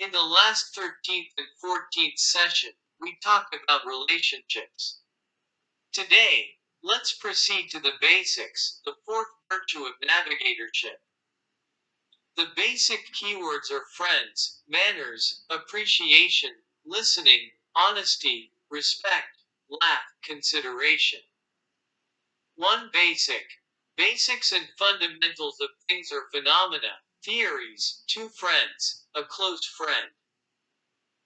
In the last 13th and 14th session, we talked about relationships. Today, let's proceed to the basics, the fourth virtue of navigatorship. The basic keywords are friends, manners, appreciation, listening, honesty, respect, laugh, consideration. 1. Basics and fundamentals of things or phenomena, theories, 2 friends, a close friend.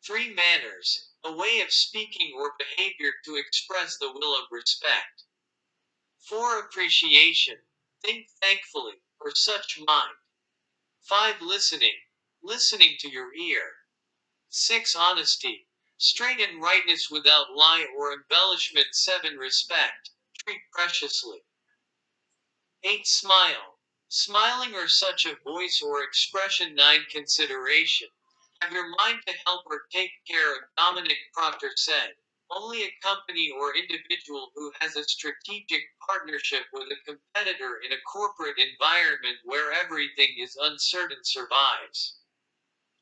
3. Manners, a way of speaking or behavior to express the will of respect. 4. Appreciation, think thankfully, or such mind. 5. Listening to your ear. 6. Honesty, straight and rightness without lie or embellishment. 7. Respect, treat preciously. 8. Smiling or such a voice or expression. 9. Consideration, have your mind to help or take care of. Dominic Proctor said, only a company or individual who has a strategic partnership with a competitor in a corporate environment where everything is uncertain survives.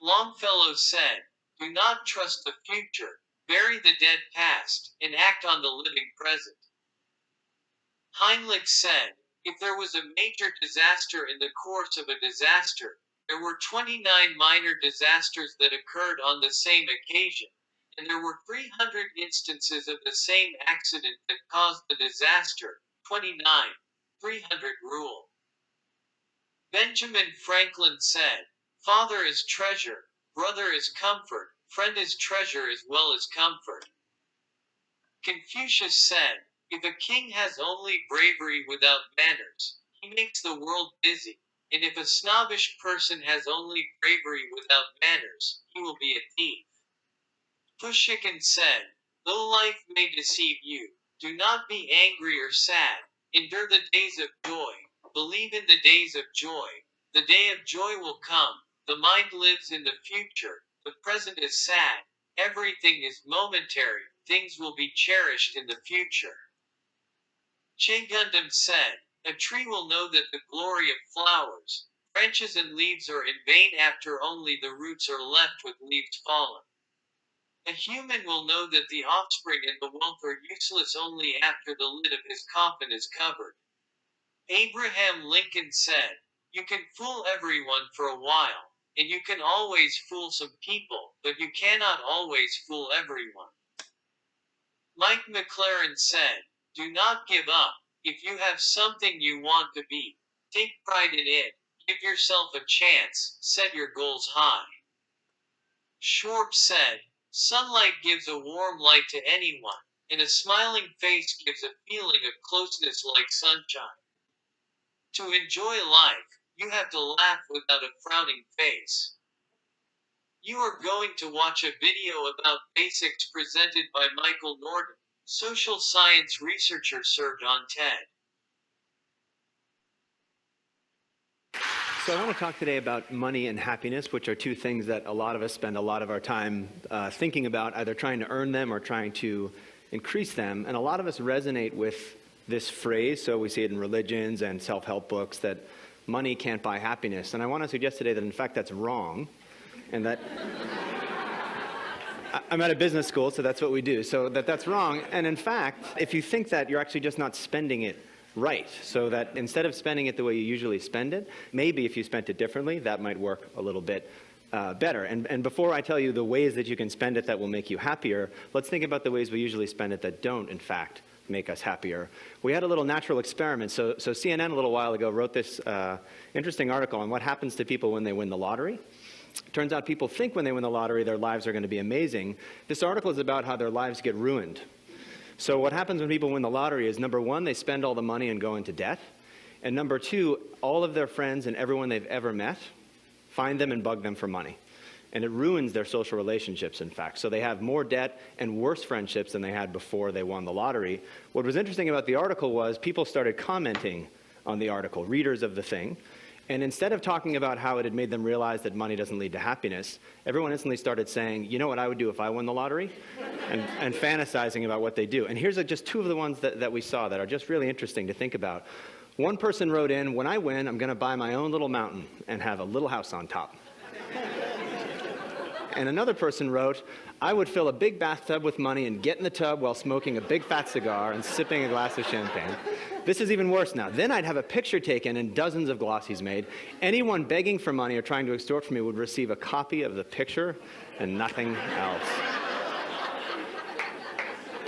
Longfellow said, do not trust the future, bury the dead past, and act on the living present. Heinrich said, if there was a major disaster in the course of a disaster, there were 29 minor disasters that occurred on the same occasion, and there were 300 instances of the same accident that caused the disaster. 29. 300 rule. Benjamin Franklin said, father is treasure, brother is comfort, friend is treasure as well as comfort. Confucius said, if a king has only bravery without manners, he makes the world busy, and if a snobbish person has only bravery without manners, he will be a thief. Pushikin said, though life may deceive you, do not be angry or sad, endure the days of joy, believe in the days of joy, the day of joy will come, the mind lives in the future, the present is sad, everything is momentary, things will be cherished in the future. Che Gundam said, a tree will know that the glory of flowers, branches and leaves are in vain after only the roots are left with leaves fallen. A human will know that the offspring and the wealth are useless only after the lid of his coffin is covered. Abraham Lincoln said, you can fool everyone for a while, and you can always fool some people, but you cannot always fool everyone. Mike McLaren said, do not give up, if you have something you want to be, take pride in it, give yourself a chance, set your goals high. Schwab said, sunlight gives a warm light to anyone, and a smiling face gives a feeling of closeness like sunshine. To enjoy life, you have to laugh without a frowning face. You are going to watch a video about basics presented by Michael Norton, social science researcher served on TED. So I want to talk today about money and happiness, which are two things that a lot of us spend a lot of our time thinking about, either trying to earn them or trying to increase them. And a lot of us resonate with this phrase, so we see it in religions and self-help books, that money can't buy happiness. And I want to suggest today that, in fact, that's wrong, and that I'm at a business school, so that's what we do, so that's wrong. And in fact, if you think that, you're actually just not spending it right, so that instead of spending it the way you usually spend it, maybe if you spent it differently, that might work a little bit better. And before I tell you the ways that you can spend it that will make you happier, let's think about the ways we usually spend it that don't, in fact, make us happier. We had a little natural experiment. So CNN a little while ago wrote this interesting article on what happens to people when they win the lottery. Turns out people think when they win the lottery their lives are going to be amazing. This article is about how their lives get ruined. So what happens when people win the lottery is, number one, they spend all the money and go into debt. And number two, all of their friends and everyone they've ever met find them and bug them for money. And it ruins their social relationships, in fact. So they have more debt and worse friendships than they had before they won the lottery. What was interesting about the article was people started commenting on the article, readers of the thing. And instead of talking about how it had made them realize that money doesn't lead to happiness, everyone instantly started saying, you know what I would do if I won the lottery? and fantasizing about what they do. And here's just two of the ones that we saw that are just really interesting to think about. One person wrote in, when I win, I'm going to buy my own little mountain and have a little house on top. And another person wrote, I would fill a big bathtub with money and get in the tub while smoking a big fat cigar and sipping a glass of champagne. This is even worse now. Then I'd have a picture taken and dozens of glossies made. Anyone begging for money or trying to extort from me would receive a copy of the picture and nothing else.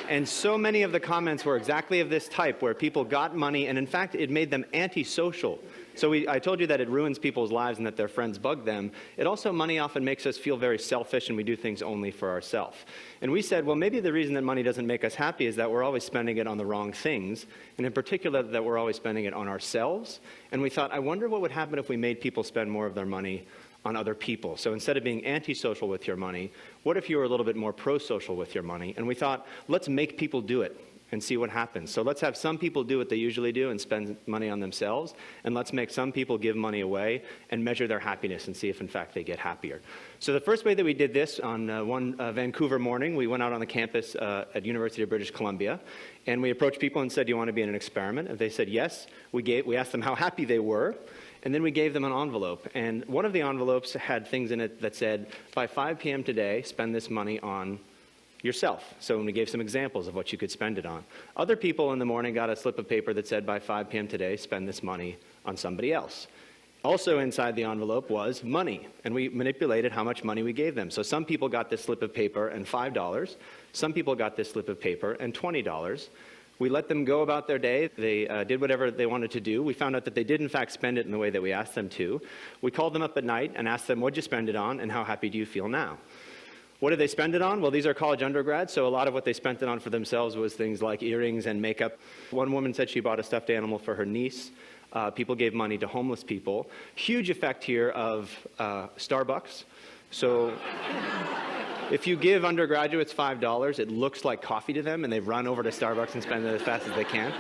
And so many of the comments were exactly of this type, where people got money, and in fact, it made them antisocial. So I told you that it ruins people's lives and that their friends bug them. It also, money often makes us feel very selfish, and we do things only for ourselves. And we said, well, maybe the reason that money doesn't make us happy is that we're always spending it on the wrong things, and in particular, that we're always spending it on ourselves. And we thought, I wonder what would happen if we made people spend more of their money on other people. So instead of being antisocial with your money, what if you were a little bit more pro-social with your money? And we thought, let's make people do it and see what happens. So let's have some people do what they usually do and spend money on themselves, and let's make some people give money away and measure their happiness and see if in fact they get happier. So the first way that we did this, on one Vancouver morning, we went out on the campus at University of British Columbia, and we approached people and said, do you want to be in an experiment? And they said yes. We asked them how happy they were, and then we gave them an envelope. And one of the envelopes had things in it that said, by 5 p.m. today, spend this money on yourself. So we gave some examples of what you could spend it on. Other people in the morning got a slip of paper that said, by 5 p.m. today, spend this money on somebody else. Also inside the envelope was money, and we manipulated how much money we gave them. So some people got this slip of paper and $5. Some people got this slip of paper and $20. We let them go about their day. They did whatever they wanted to do. We found out that they did, in fact, spend it in the way that we asked them to. We called them up at night and asked them, what'd you spend it on, and how happy do you feel now? What did they spend it on? Well, these are college undergrads, so a lot of what they spent it on for themselves was things like earrings and makeup. One woman said she bought a stuffed animal for her niece. People gave money to homeless people. Huge effect here of Starbucks. So if you give undergraduates $5, it looks like coffee to them, and they run over to Starbucks and spend it as fast as they can.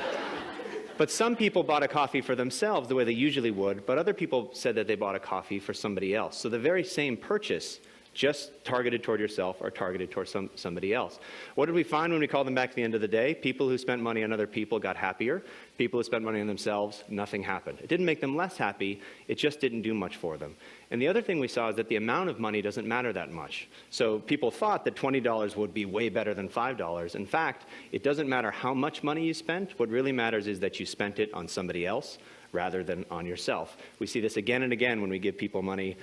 But some people bought a coffee for themselves the way they usually would, but other people said that they bought a coffee for somebody else. So the very same purchase, just targeted toward yourself or targeted toward somebody else. What did we find when we called them back at the end of the day? People who spent money on other people got happier. People who spent money on themselves, nothing happened. It didn't make them less happy, it just didn't do much for them. And the other thing we saw is that the amount of money doesn't matter that much. So people thought that $20 would be way better than $5. In fact, it doesn't matter how much money you spent. What really matters is that you spent it on somebody else rather than on yourself. We see this again and again when we give people money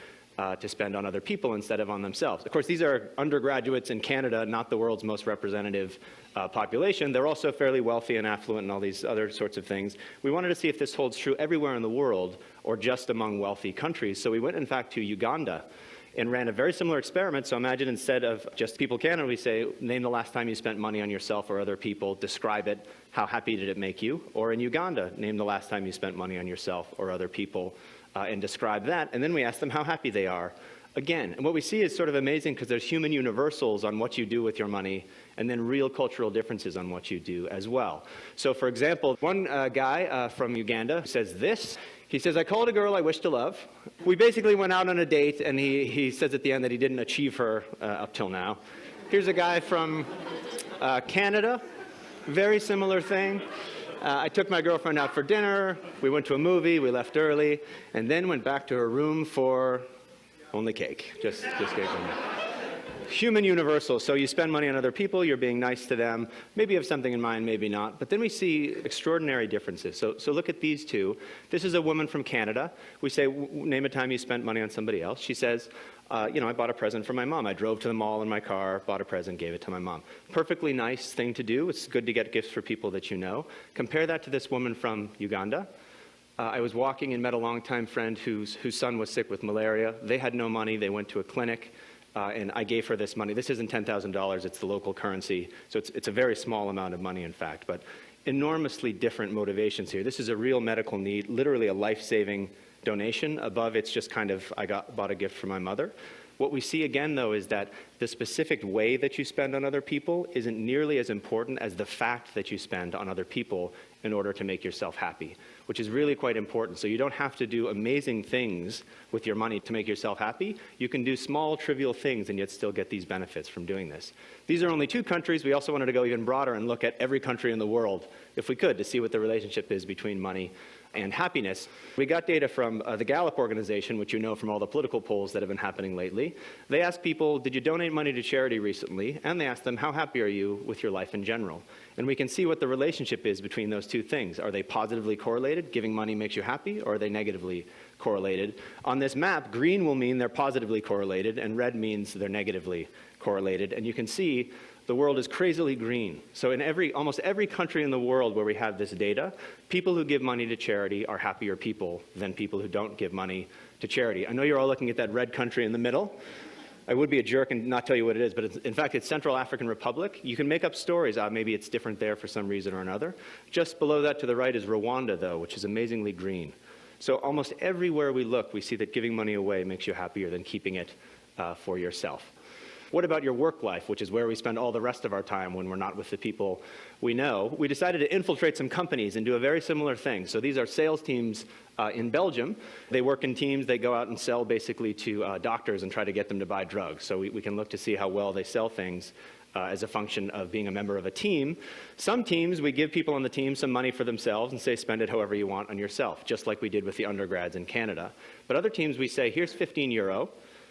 to spend on other people instead of on themselves. Of course, these are undergraduates in Canada, not the world's most representative population. They're also fairly wealthy and affluent and all these other sorts of things. We wanted to see if this holds true everywhere in the world or just among wealthy countries. So we went, in fact, to Uganda and ran a very similar experiment. So imagine instead of just people Canada, we say, name the last time you spent money on yourself or other people, describe it, how happy did it make you? Or in Uganda, name the last time you spent money on yourself or other people, and describe that, and then we ask them how happy they are. Again, and what we see is sort of amazing because there's human universals on what you do with your money, and then real cultural differences on what you do as well. So for example, one guy from Uganda says this. He says, I called a girl I wish to love. We basically went out on a date, and he says at the end that he didn't achieve her up till now. Here's a guy from Canada, very similar thing. I took my girlfriend out for dinner, we went to a movie, we left early, and then went back to her room for only cake. Just cake only. Human universal. So you spend money on other people, you're being nice to them. Maybe you have something in mind, maybe not. But then we see extraordinary differences. So look at these two. This is a woman from Canada. We say, name a time you spent money on somebody else. She says, I bought a present for my mom. I drove to the mall in my car, bought a present, gave it to my mom. Perfectly nice thing to do. It's good to get gifts for people that you know. Compare that to this woman from Uganda. I was walking and met a longtime friend whose son was sick with malaria. They had no money. They went to a clinic, and I gave her this money. This isn't $10,000. It's the local currency. So it's a very small amount of money, in fact, but enormously different motivations here. This is a real medical need, literally a life-saving donation. Above, it's just kind of, bought a gift for my mother. What we see again, though, is that the specific way that you spend on other people isn't nearly as important as the fact that you spend on other people in order to make yourself happy, which is really quite important. So you don't have to do amazing things with your money to make yourself happy. You can do small, trivial things and yet still get these benefits from doing this. These are only 2 countries. We also wanted to go even broader and look at every country in the world, if we could, to see what the relationship is between money and happiness. We got data from the Gallup organization, which you know from all the political polls that have been happening lately. They asked people, did you donate money to charity recently? And they asked them, how happy are you with your life in general? And we can see what the relationship is between those 2 things. Are they positively correlated? Giving money makes you happy, or are they negatively correlated? On this map, green will mean they're positively correlated, and red means they're negatively correlated. And you can see the world is crazily green. So in almost every country in the world where we have this data, people who give money to charity are happier people than people who don't give money to charity. I know you're all looking at that red country in the middle. I would be a jerk and not tell you what it is, but in fact, it's Central African Republic. You can make up stories. Maybe it's different there for some reason or another. Just below that to the right is Rwanda, though, which is amazingly green. So almost everywhere we look, we see that giving money away makes you happier than keeping it for yourself. What about your work life, which is where we spend all the rest of our time when we're not with the people we know? We decided to infiltrate some companies and do a very similar thing. So these are sales teams in Belgium. They work in teams. They go out and sell basically to doctors and try to get them to buy drugs. So we can look to see how well they sell things as a function of being a member of a team. Some teams, we give people on the team some money for themselves and say, spend it however you want on yourself, just like we did with the undergrads in Canada. But other teams, we say, here's €15.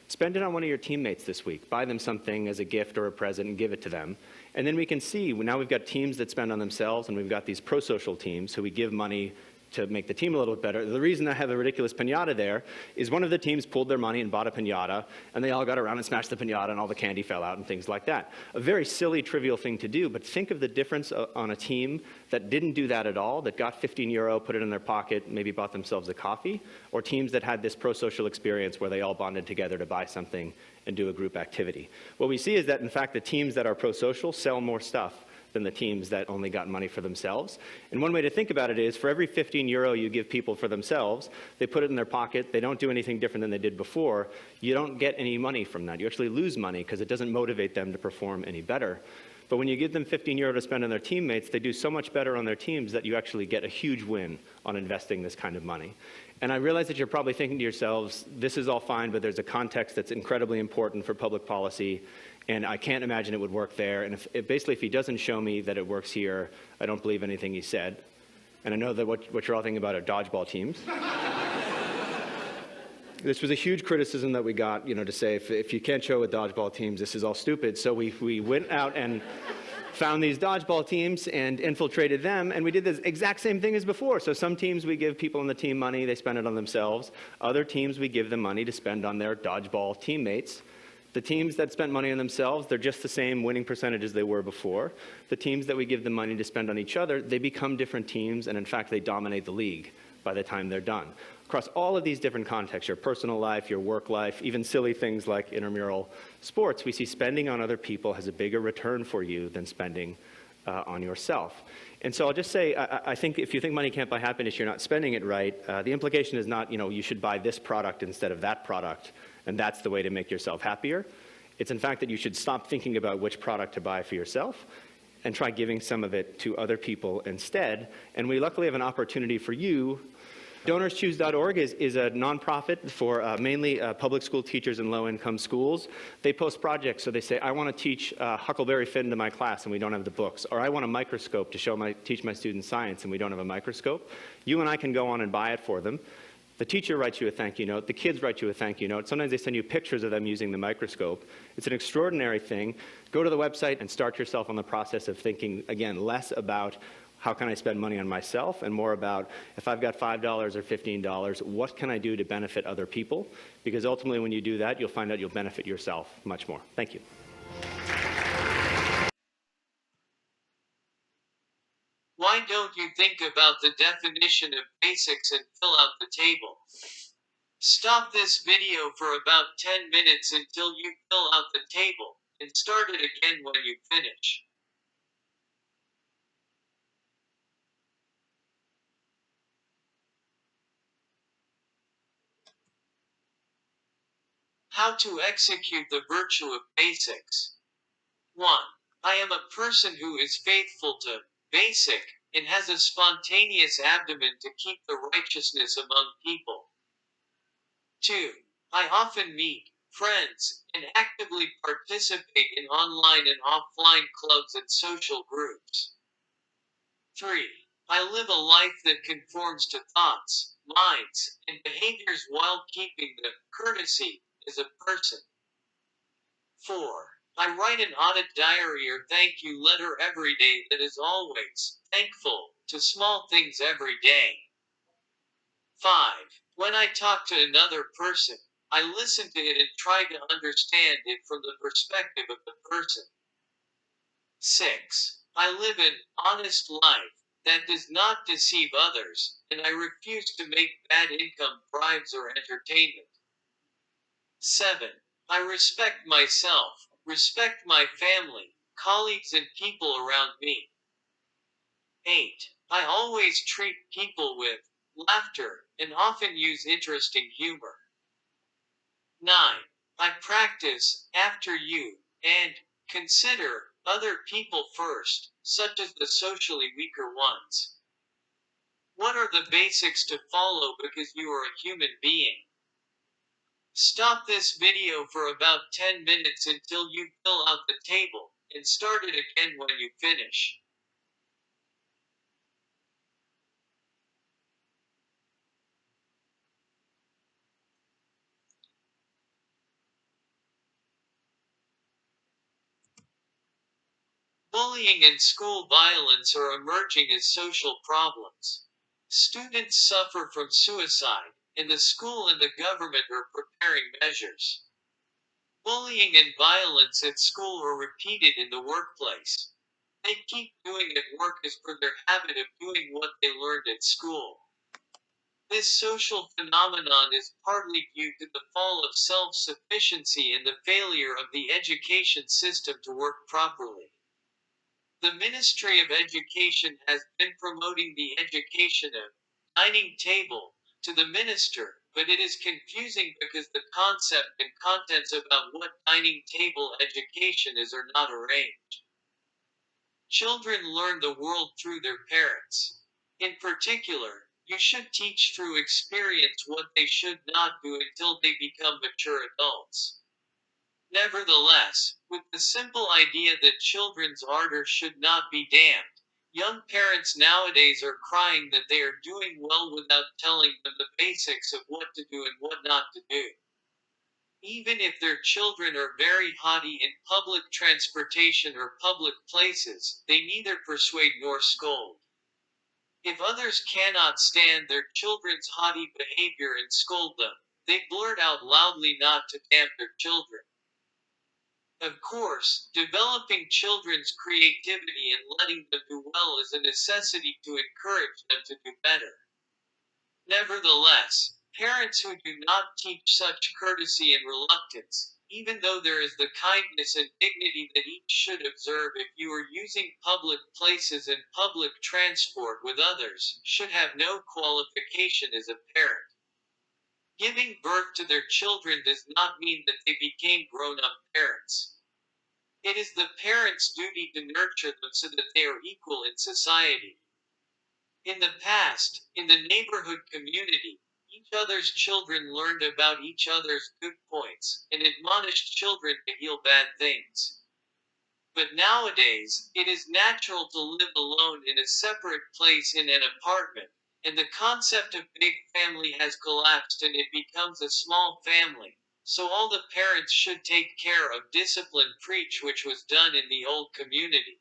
Spend it on one of your teammates this week. Buy them something as a gift or a present and give it to them. And then we can see, now we've got teams that spend on themselves, and we've got these pro-social teams who we give money to make the team a little bit better. The reason I have a ridiculous piñata there is one of the teams pulled their money and bought a piñata, and they all got around and smashed the piñata, and all the candy fell out and things like that. A very silly, trivial thing to do, but think of the difference on a team that didn't do that at all, that got €15, put it in their pocket, maybe bought themselves a coffee, or teams that had this pro-social experience where they all bonded together to buy something and do a group activity. What we see is that, in fact, the teams that are pro-social sell more stuff than the teams that only got money for themselves. And one way to think about it is, for every €15 you give people for themselves, they put it in their pocket, they don't do anything different than they did before, you don't get any money from that. You actually lose money because it doesn't motivate them to perform any better. But when you give them €15 to spend on their teammates, they do so much better on their teams that you actually get a huge win on investing this kind of money. And I realize that you're probably thinking to yourselves, this is all fine, but there's a context that's incredibly important for public policy, and I can't imagine it would work there. And if he doesn't show me that it works here, I don't believe anything he said. And I know that what you're all thinking about are dodgeball teams. This was a huge criticism that we got, to say, if you can't show with dodgeball teams, this is all stupid. So we went out and found these dodgeball teams and infiltrated them, and we did the exact same thing as before. So some teams we give people on the team money, they spend it on themselves. Other teams we give them money to spend on their dodgeball teammates. The teams that spent money on themselves, they're just the same winning percentage as they were before. The teams that we give them money to spend on each other, they become different teams, and in fact, they dominate the league by the time they're done. Across all of these different contexts, your personal life, your work life, even silly things like intramural sports, we see spending on other people has a bigger return for you than spending on yourself. And so I'll just say, I think if you think money can't buy happiness, you're not spending it right. The implication is not, you should buy this product instead of that product, and that's the way to make yourself happier. It's in fact that you should stop thinking about which product to buy for yourself and try giving some of it to other people instead. And we luckily have an opportunity for you. DonorsChoose.org is a nonprofit for mainly public school teachers in low-income schools. They post projects, so they say, I want to teach Huckleberry Finn to my class, and we don't have the books. Or I want a microscope to teach my students science, and we don't have a microscope. You and I can go on and buy it for them. The teacher writes you a thank you note. The kids write you a thank you note. Sometimes they send you pictures of them using the microscope. It's an extraordinary thing. Go to the website and start yourself on the process of thinking, again, less about how can I spend money on myself and more about if I've got $5 or $15, what can I do to benefit other people? Because ultimately when you do that, you'll find out you'll benefit yourself much more. Thank you. Why don't you think about the definition of basics and fill out the table? Stop this video for about 10 minutes until you fill out the table, and start it again when you finish. How to execute the virtue of basics. 1. I am a person who is faithful to basic and has a spontaneous abdomen to keep the righteousness among people. 2. I often meet friends and actively participate in online and offline clubs and social groups. 3. I live a life that conforms to thoughts, minds, and behaviors while keeping the courtesy as a person. 4. I write an audit diary or thank you letter every day that is always thankful to small things every day. 5. When I talk to another person, I listen to it and try to understand it from the perspective of the person. 6. I live an honest life that does not deceive others, and I refuse to make bad income bribes or entertainment. 7. I respect myself, respect my family, colleagues, and people around me. 8. I always treat people with laughter and often use interesting humor. 9. I practice after you and consider other people first, such as the socially weaker ones. What are the basics to follow because you are a human being? Stop this video for about 10 minutes until you fill out the table, and start it again when you finish. Bullying and school violence are emerging as social problems. Students suffer from suicide, and the school and the government are preparing measures. Bullying and violence at school are repeated in the workplace. They keep doing it at work as per their habit of doing what they learned at school. This social phenomenon is partly due to the fall of self sufficiency and the failure of the education system to work properly. The Ministry of Education has been promoting the education of dining table to the minister, but it is confusing because the concept and contents about what dining table education is are not arranged. Children learn the world through their parents. In particular, you should teach through experience what they should not do until they become mature adults. Nevertheless, with the simple idea that children's ardor should not be damned, young parents nowadays are crying that they are doing well without telling them the basics of what to do and what not to do. Even if their children are very haughty in public transportation or public places, they neither persuade nor scold. If others cannot stand their children's haughty behavior and scold them, they blurt out loudly not to damn their children. Of course, developing children's creativity and letting them do well is a necessity to encourage them to do better. Nevertheless, parents who do not teach such courtesy and reluctance, even though there is the kindness and dignity that each should observe if you are using public places and public transport with others, should have no qualification as a parent. Giving birth to their children does not mean that they became grown up parents. It is the parents' duty to nurture them so that they are equal in society. In the past, in the neighborhood community, each other's children learned about each other's good points and admonished children to heal bad things. But nowadays, it is natural to live alone in a separate place in an apartment, and the concept of big family has collapsed and it becomes a small family. So all the parents should take care of discipline preach which was done in the old community.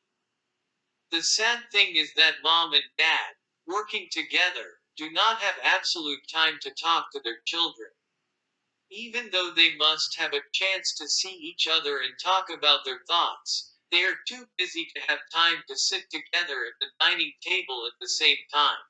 The sad thing is that mom and dad, working together, do not have absolute time to talk to their children. Even though they must have a chance to see each other and talk about their thoughts, they are too busy to have time to sit together at the dining table at the same time.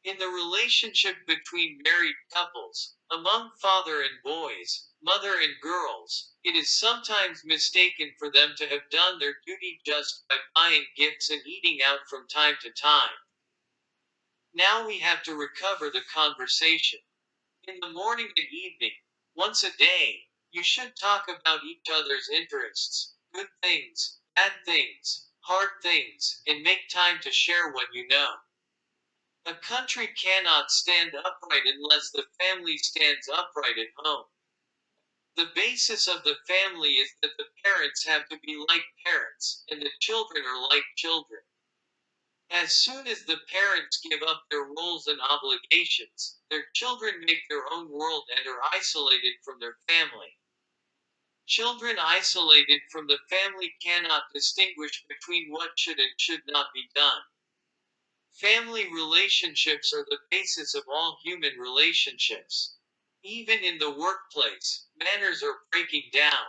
In the relationship between married couples, among father and boys, mother and girls, it is sometimes mistaken for them to have done their duty just by buying gifts and eating out from time to time. Now we have to recover the conversation. In the morning and evening, once a day, You should talk about each other's interests, good things, bad things, hard things, and make time to share what you know. A country cannot stand upright unless the family stands upright at home. The basis of the family is that the parents have to be like parents, and the children are like children. As soon as the parents give up their roles and obligations, their children make their own world and are isolated from their family. Children isolated from the family cannot distinguish between what should and should not be done. Family relationships are the basis of all human relationships. Even in the workplace, manners are breaking down.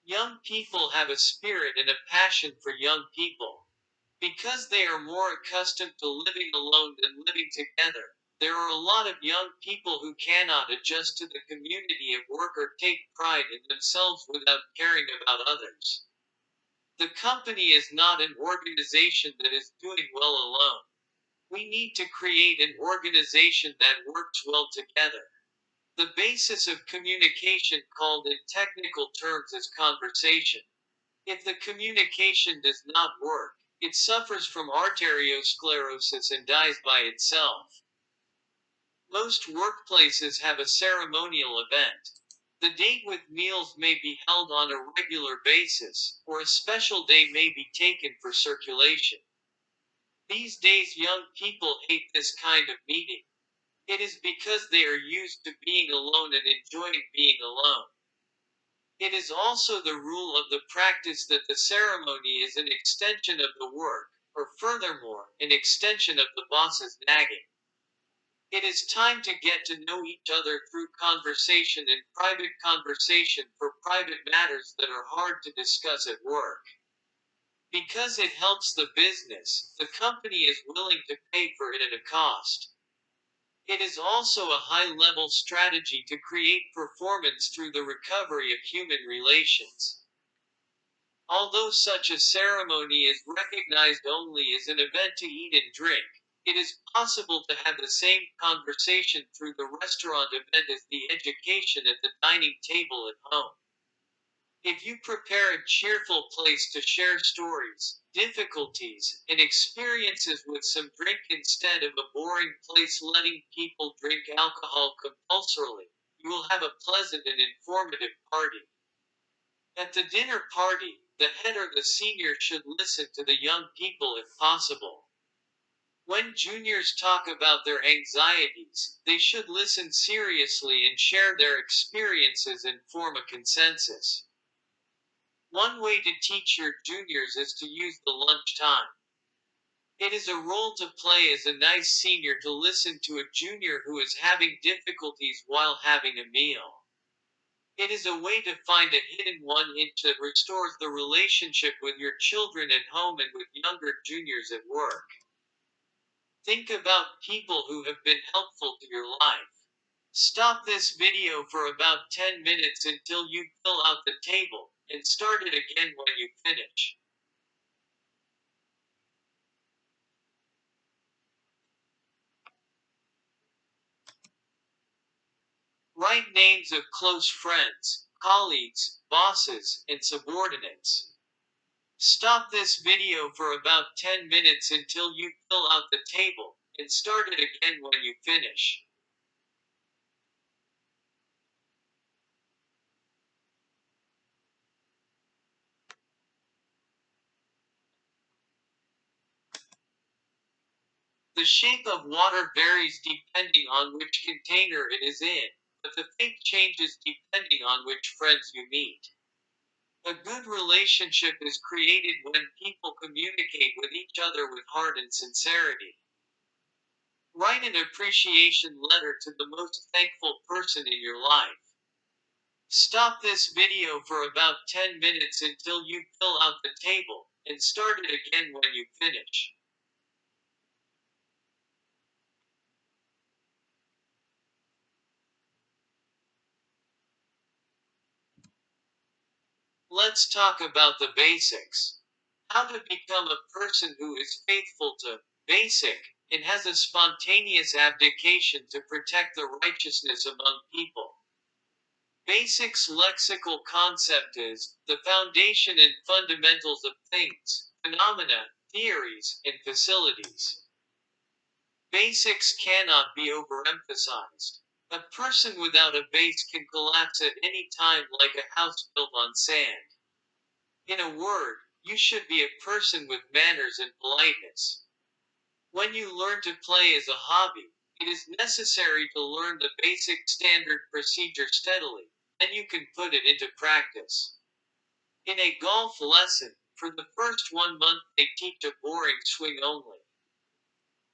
Young people have a spirit and a passion for young people. Because they are more accustomed to living alone than living together, there are a lot of young people who cannot adjust to the community of work or take pride in themselves without caring about others. The company is not an organization that is doing well alone. We need to create an organization that works well together. The basis of communication, called in technical terms as conversation. If the communication does not work, it suffers from arteriosclerosis and dies by itself. Most workplaces have a ceremonial event. The date with meals may be held on a regular basis, or a special day may be taken for circulation. These days, young people hate this kind of meeting. It is because they are used to being alone and enjoying being alone. It is also the rule of the practice that the ceremony is an extension of the work, or furthermore, an extension of the boss's nagging. It is time to get to know each other through conversation and private conversation for private matters that are hard to discuss at work. Because it helps the business, the company is willing to pay for it at a cost. It is also a high level strategy to create performance through the recovery of human relations. Although such a ceremony is recognized only as an event to eat and drink, it is possible to have the same conversation through the restaurant event as the education at the dining table at home. If you prepare a cheerful place to share stories, difficulties, and experiences with some drink instead of a boring place letting people drink alcohol compulsorily, you will have a pleasant and informative party. At the dinner party, the head or the senior should listen to the young people if possible. When juniors talk about their anxieties, they should listen seriously and share their experiences and form a consensus. One way to teach your juniors is to use the lunch time. It is a role to play as a nice senior to listen to a junior who is having difficulties while having a meal. It is a way to find a hidden 1 inch that restores the relationship with your children at home and with younger juniors at work. Think about people who have been helpful to your life. Stop this video for about 10 minutes until you fill out the table, and start it again when you finish. Write names of close friends, colleagues, bosses, and subordinates. Stop this video for about 10 minutes until you fill out the table, and start it again when you finish. The shape of water varies depending on which container it is in, but the fate changes depending on which friends you meet. A good relationship is created when people communicate with each other with heart and sincerity. Write an appreciation letter to the most thankful person in your life. Stop this video for about 10 minutes until you fill out the table, and start it again when you finish. Let's talk about the basics. How to become a person who is faithful to basic and has a spontaneous abdication to protect the righteousness among people. Basics lexical concept is the foundation and fundamentals of things, phenomena, theories, and facilities. Basics cannot be overemphasized. A person without a base can collapse at any time like a house built on sand. In a word, you should be a person with manners and politeness. When you learn to play as a hobby, it is necessary to learn the basic standard procedure steadily, then you can put it into practice. In a golf lesson, for the first 1 month they teach a boring swing only.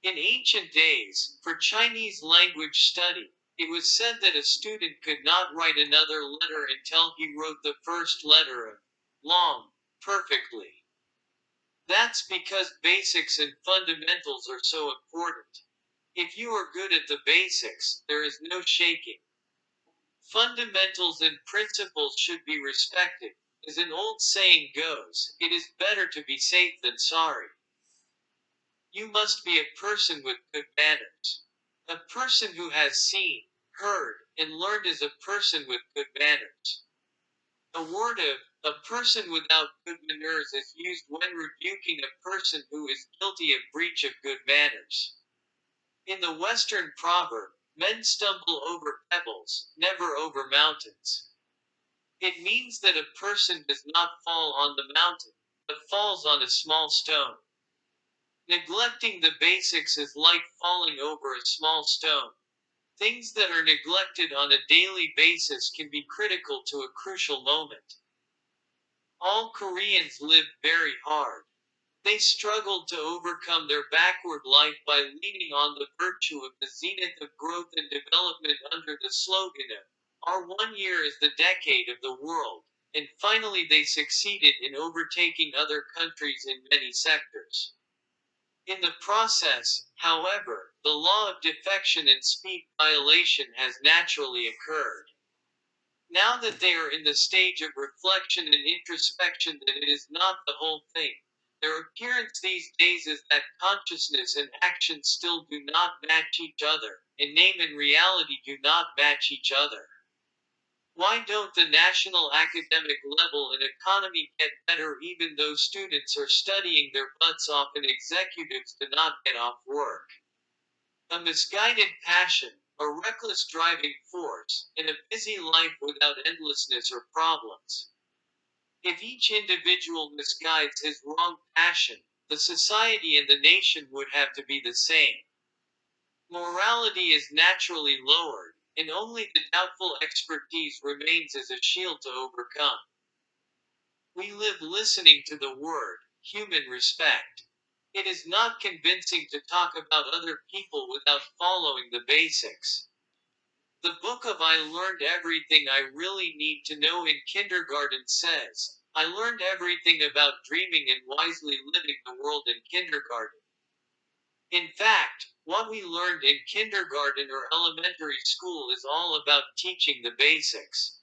In ancient days, for Chinese language study, it was said that a student could not write another letter until he wrote the first letter of long perfectly. That's because basics and fundamentals are so important. If you are good at the basics, there is no shaking. Fundamentals and principles should be respected. As an old saying goes, it is better to be safe than sorry. You must be a person with good manners. A person who has seen, heard, and learned is a person with good manners. The word of a person without good manners is used when rebuking a person who is guilty of breach of good manners. In the Western proverb, men stumble over pebbles, never over mountains. It means that a person does not fall on the mountain, but falls on a small stone. Neglecting the basics is like falling over a small stone. Things that are neglected on a daily basis can be critical to a crucial moment. All Koreans live very hard. They struggled to overcome their backward life by leaning on the virtue of the zenith of growth and development under the slogan of our 1 year is the decade of the world. And finally, they succeeded in overtaking other countries in many sectors. In the process, however, the law of defection and speed violation has naturally occurred. Now that they are in the stage of reflection and introspection that it is not the whole thing, their appearance these days is that consciousness and action still do not match each other, and name and reality do not match each other. Why don't the national academic level and economy get better even though students are studying their butts off and executives do not get off work? A misguided passion, a reckless driving force, and a busy life without endlessness or problems. If each individual misguides his wrong passion, the society and the nation would have to be the same. Morality is naturally lowered, and only the doubtful expertise remains as a shield to overcome. We live listening to the word human respect. It is not convincing to talk about other people without following the basics. The book of I Learned Everything I Really Need to Know in Kindergarten says, I learned everything about dreaming and wisely living the world in kindergarten. In fact, what we learned in kindergarten or elementary school is all about teaching the basics.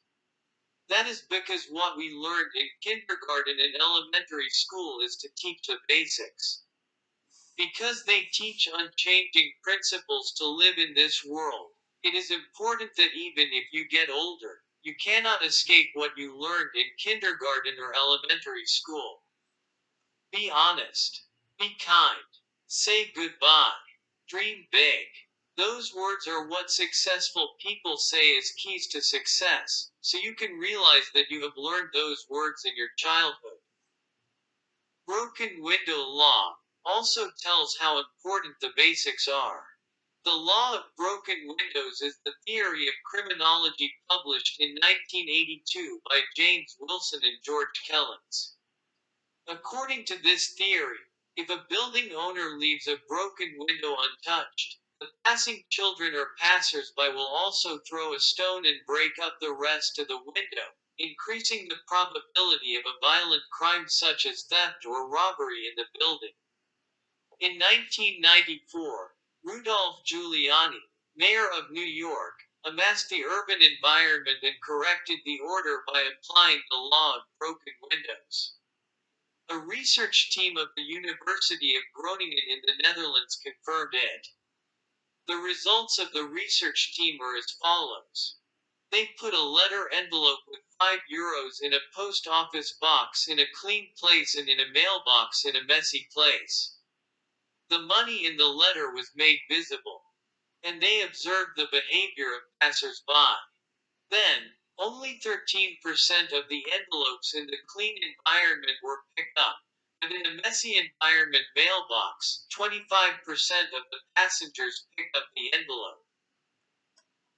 That is because what we learned in kindergarten and elementary school is to teach the basics. Because they teach unchanging principles to live in this world, it is important that even if you get older, you cannot escape what you learned in kindergarten or elementary school. Be honest. Be kind. Say goodbye. Dream big. Those words are what successful people say as keys to success, so you can realize that you have learned those words in your childhood. Broken window law also tells how important the basics are. The law of broken windows is the theory of criminology published in 1982 by James Wilson and George Kellens. According to this theory, if a building owner leaves a broken window untouched, the passing children or passers-by will also throw a stone and break up the rest to the window, increasing the probability of a violent crime such as theft or robbery in the building. In 1994, Rudolph Giuliani, mayor of New York, amassed the urban environment and corrected the order by applying the law of broken windows. A research team of the University of Groningen in the Netherlands confirmed it. The results of the research team are as follows. They put a letter envelope with €5 in a post office box in a clean place and in a mailbox in a messy place. The money in the letter was made visible, and they observed the behavior of passers-by. Then, only 13% of the envelopes in the clean environment were picked up, but in a messy environment mailbox, 25% of the passengers picked up the envelope.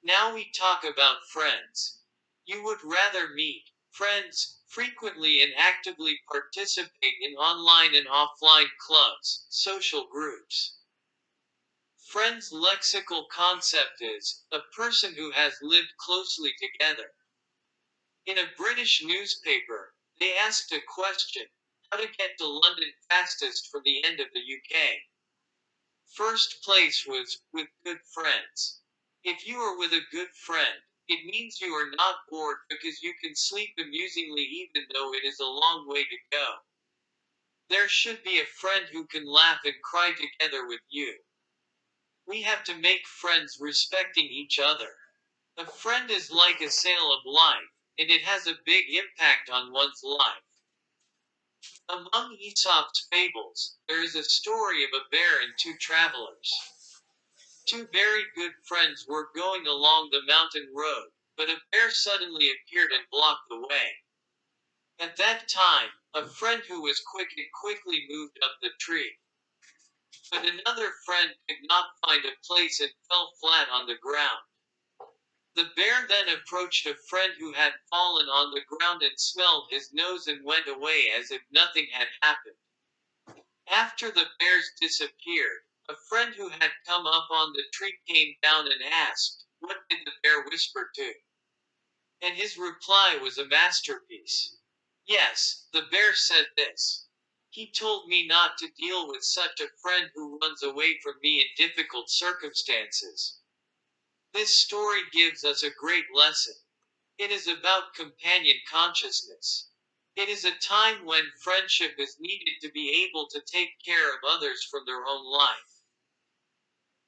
Now we talk about friends. You would rather meet friends frequently and actively participate in online and offline clubs, social groups. Friends' lexical concept is a person who has lived closely together. In a British newspaper, they asked a question: how to get to London fastest from the end of the UK. First place was with good friends. If you are with a good friend, it means you are not bored because you can sleep amusingly even though it is a long way to go. There should be a friend who can laugh and cry together with you. We have to make friends respecting each other. A friend is like a sail of life, and it has a big impact on one's life. Among Aesop's fables, there is a story of a bear and two travelers. Two very good friends were going along the mountain road, but a bear suddenly appeared and blocked the way. At that time, a friend who was quick and quickly moved up the tree. But another friend could not find a place and fell flat on the ground. The bear then approached a friend who had fallen on the ground and smelled his nose and went away as if nothing had happened. After the bears disappeared, a friend who had come up on the tree came down and asked, "What did the bear whisper to?" And his reply was a masterpiece. "Yes, the bear said this. He told me not to deal with such a friend who runs away from me in difficult circumstances." This story gives us a great lesson. It is about companion consciousness. It is a time when friendship is needed to be able to take care of others from their own life.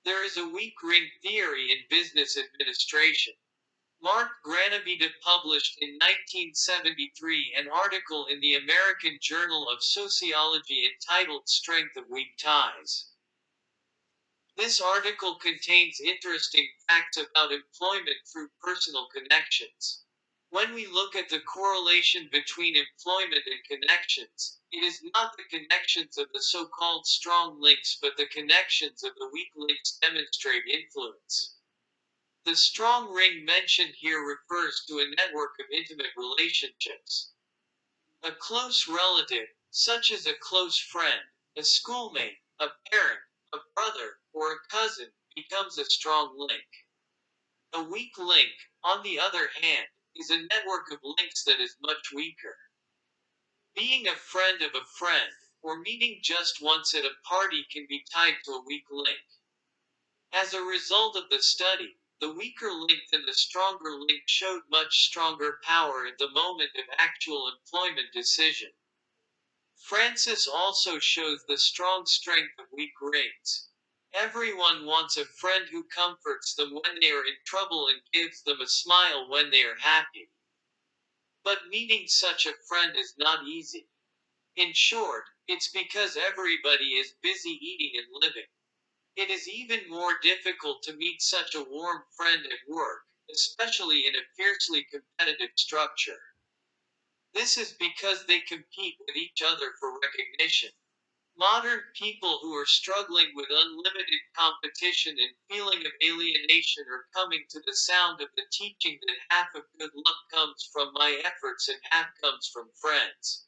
There is a weak ring theory in business administration. Mark Granavita published in 1973 an article in the American Journal of Sociology entitled Strength of Weak Ties. This article contains interesting facts about employment through personal connections. When we look at the correlation between employment and connections, it is not the connections of the so-called strong links but the connections of the weak links demonstrate influence. The strong ring mentioned here refers to a network of intimate relationships. A close relative, such as a close friend, a schoolmate, a parent, a brother, or a cousin, becomes a strong link. A weak link, on the other hand, is a network of links that is much weaker. Being a friend of a friend, or meeting just once at a party can be tied to a weak link. As a result of the study, the weaker link than the stronger link showed much stronger power at the moment of actual employment decision. Francis also shows the strong strength of weak rings. Everyone wants a friend who comforts them when they are in trouble and gives them a smile when they are happy. But meeting such a friend is not easy. In short, it's because everybody is busy eating and living. It is even more difficult to meet such a warm friend at work, especially in a fiercely competitive structure. This is because they compete with each other for recognition. Modern people who are struggling with unlimited competition and feeling of alienation are coming to the sound of the teaching that half of good luck comes from my efforts and half comes from friends.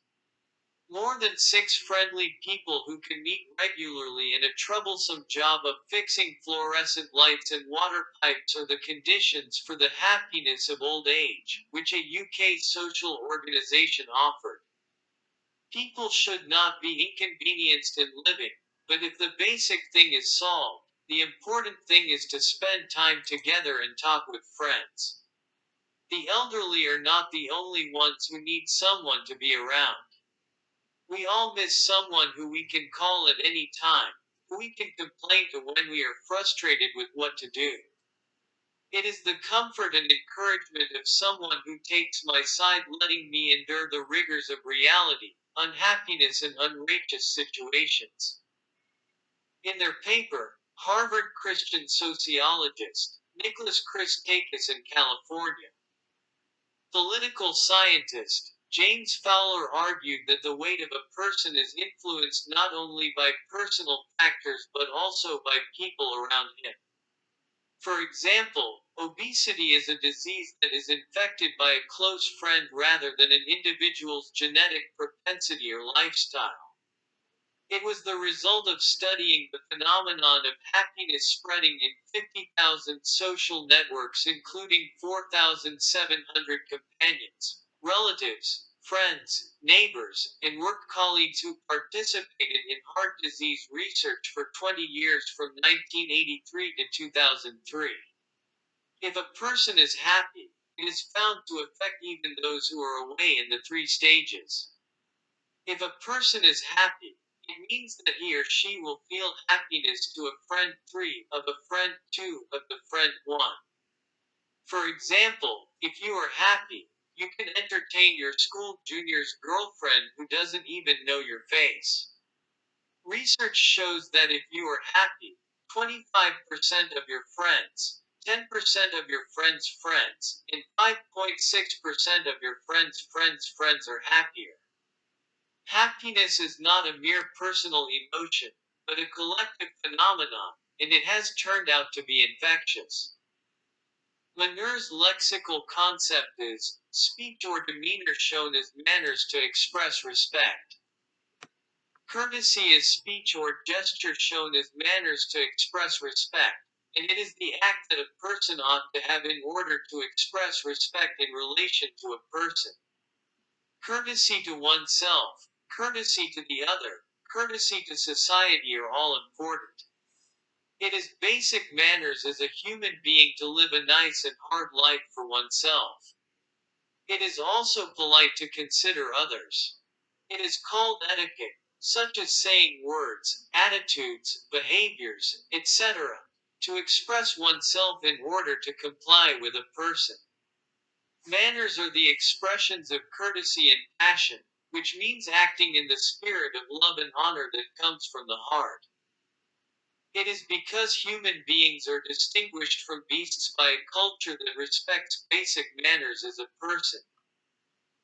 More than six friendly people who can meet regularly in a troublesome job of fixing fluorescent lights and water pipes are the conditions for the happiness of old age, which a UK social organization offered. People should not be inconvenienced in living, but if the basic thing is solved, the important thing is to spend time together and talk with friends. The elderly are not the only ones who need someone to be around. We all miss someone who we can call at any time, who we can complain to when we are frustrated with what to do. It is the comfort and encouragement of someone who takes my side, letting me endure the rigors of reality, unhappiness, and unrighteous situations. In their paper, Harvard Christian sociologist Nicholas Christakis in California, political scientist James Fowler argued that the weight of a person is influenced not only by personal factors but also by people around him. For example, obesity is a disease that is infected by a close friend rather than an individual's genetic propensity or lifestyle. It was the result of studying the phenomenon of happiness spreading in 50,000 social networks, including 4,700 companions, relatives, friends, neighbors, and work colleagues who participated in heart disease research for 20 years from 1983 to 2003. If a person is happy, it is found to affect even those who are away in the three stages. If a person is happy, it means that he or she will feel happiness to a friend 3, of a friend 2, of the friend 1. For example, if you are happy, you can entertain your school junior's girlfriend who doesn't even know your face. Research shows that if you are happy, 25% of your friends, 10% of your friends' friends, and 5.6% of your friends' friends are happier. Happiness is not a mere personal emotion, but a collective phenomenon, and it has turned out to be infectious. Maner's lexical concept is speech or demeanor shown as manners to express respect. Courtesy is speech or gesture shown as manners to express respect, and it is the act that a person ought to have in order to express respect in relation to a person. Courtesy to oneself, courtesy to the other, courtesy to society are all important. It is basic manners as a human being to live a nice and hard life for oneself. It is also polite to consider others. It is called etiquette, such as saying words, attitudes, behaviors, etc., to express oneself in order to comply with a person. Manners are the expressions of courtesy and passion, which means acting in the spirit of love and honor that comes from the heart. It is because human beings are distinguished from beasts by a culture that respects basic manners as a person.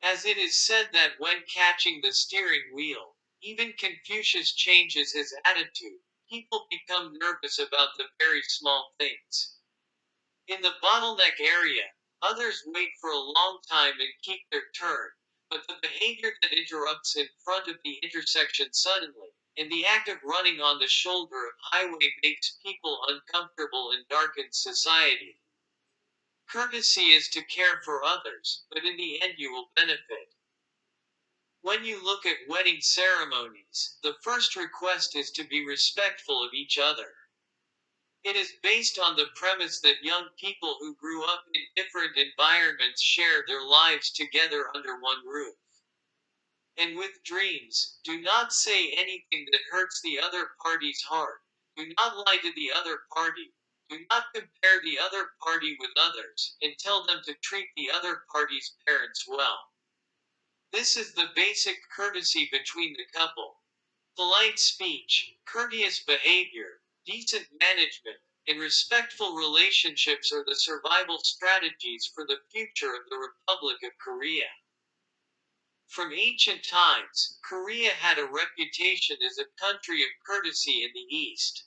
As it is said that when catching the steering wheel, even Confucius changes his attitude, people become nervous about the very small things. In the bottleneck area, others wait for a long time and keep their turn, but the behavior that interrupts in front of the intersection suddenly, and the act of running on the shoulder of highway makes people uncomfortable and darkens society. Courtesy is to care for others, but in the end you will benefit. When you look at wedding ceremonies, the first request is to be respectful of each other. It is based on the premise that young people who grew up in different environments share their lives together under one roof. And with dreams, do not say anything that hurts the other party's heart. Do not lie to the other party. Do not compare the other party with others, and tell them to treat the other party's parents well. This is the basic courtesy between the couple. Polite speech, courteous behavior, decent management, and respectful relationships are the survival strategies for the future of the Republic of Korea. From ancient times, Korea had a reputation as a country of courtesy in the East.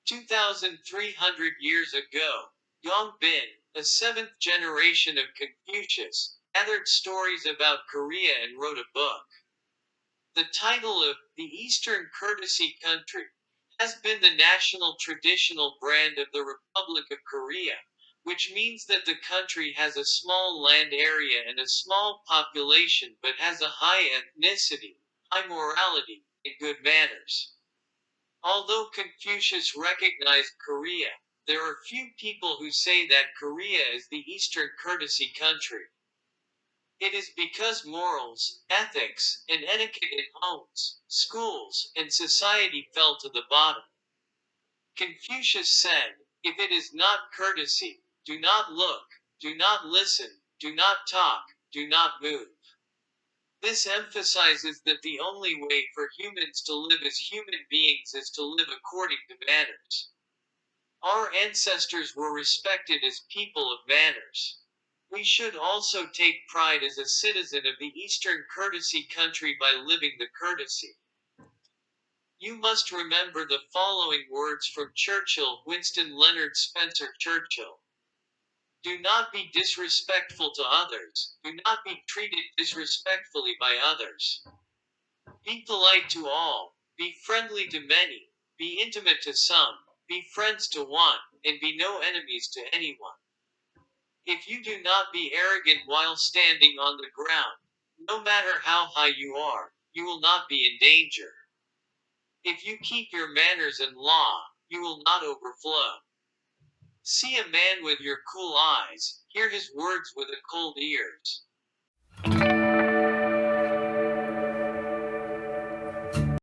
2,300 years ago, Yongbin, a seventh generation of Confucius, gathered stories about Korea and wrote a book. The title of The Eastern Courtesy Country has been the national traditional brand of the Republic of Korea, which means that the country has a small land area and a small population but has a high ethnicity, high morality, and good manners. Although Confucius recognized Korea, there are few people who say that Korea is the Eastern Courtesy Country. It is because morals, ethics, and etiquette in homes, schools, and society fell to the bottom. Confucius said, if it is not courtesy, Do not look, do not listen, do not talk, do not move. This emphasizes that the only way for humans to live as human beings is to live according to manners. Our ancestors were respected as people of manners. We should also take pride as a citizen of the Eastern Courtesy country by living the courtesy. You must remember the following words from Churchill, Winston Leonard Spencer Churchill. Do not be disrespectful to others. Do not be treated disrespectfully by others. Be polite to all. Be friendly to many. Be intimate to some. Be friends to one. And be no enemies to anyone. If you do not be arrogant while standing on the ground, no matter how high you are, you will not be in danger. If you keep your manners and law, you will not overflow. See a man with your cool eyes, hear his words with a cold ears.